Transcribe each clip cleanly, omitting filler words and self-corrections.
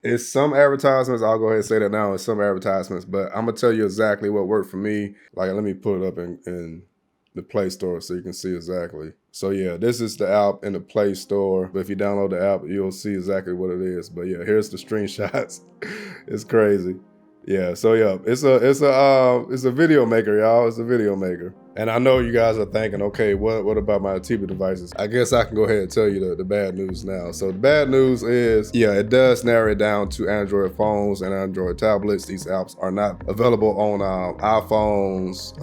It's some advertisements, I'll go ahead and say that now, it's some advertisements, but I'm gonna tell you exactly what worked for me. Like, let me put it up in the Play Store so you can see exactly. So yeah, this is the app in the Play Store. But if you download the app, you'll see exactly what it is. But yeah, here's the screenshots. It's crazy. Yeah, so yeah, it's a video maker, y'all. It's a video maker. And I know you guys are thinking, okay, what about my TV devices? I guess I can go ahead and tell you the bad news now. So the bad news is, yeah, it does narrow it down to Android phones and Android tablets. These apps are not available on iPhones,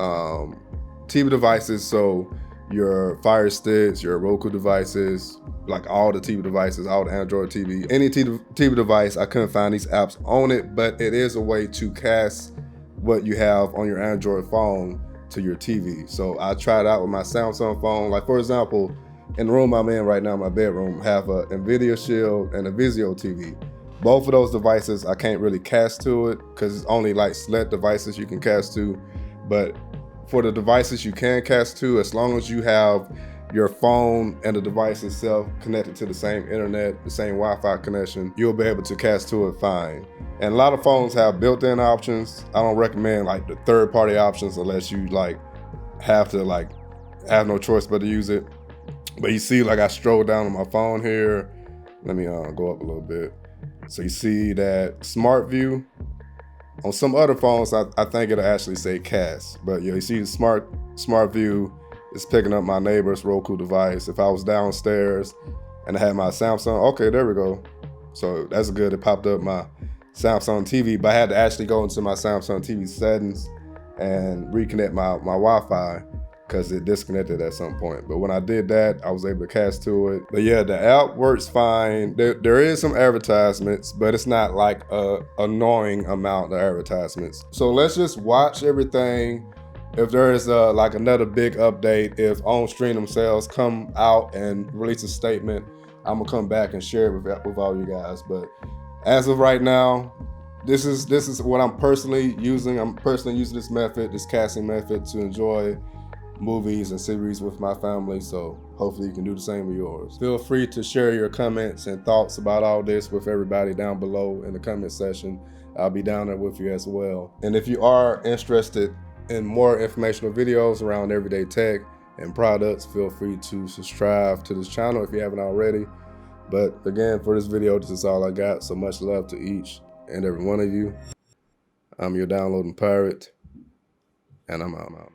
TV devices. So your Fire Sticks, your Roku devices, like all the TV devices, all the Android TV, any TV device, I couldn't find these apps on it, but it is a way to cast what you have on your Android phone to your TV. So I tried out with my Samsung phone. Like for example, in the room I'm in right now, my bedroom, have a NVIDIA Shield and a Vizio TV. Both of those devices I can't really cast to it because it's only like select devices you can cast to. But for the devices you can cast to, as long as you have your phone and the device itself connected to the same internet, the same Wi-Fi connection, you'll be able to cast to it fine. And a lot of phones have built-in options. I don't recommend like the third-party options unless you like have no choice but to use it. But you see, like I strolled down on my phone here. Let me go up a little bit. So you see that Smart View. On some other phones, I think it'll actually say cast. But yeah, you see the Smart View is picking up my neighbor's Roku device. If I was downstairs and I had my Samsung, okay, there we go. So that's good. It popped up my Samsung TV, but I had to actually go into my Samsung TV settings and reconnect my Wi-Fi because it disconnected at some point. But when I did that, I was able to cast to it. But yeah, the app works fine. There is some advertisements, but it's not like a annoying amount of advertisements. So let's just watch everything. If there is like another big update, if OnStream themselves come out and release a statement, I'm gonna come back and share it with all you guys. But as of right now, this is what I'm personally using. I'm personally using this method, this casting method, to enjoy movies and series with my family. So hopefully you can do the same with yours. Feel free to share your comments and thoughts about all this with everybody down below in the comment section. I'll be down there with you as well. And if you are interested in more informational videos around everyday tech and products, feel free to subscribe to this channel if you haven't already. But again, for this video, this is all I got. So much love to each and every one of you. I'm your downloading pirate, and I'm out.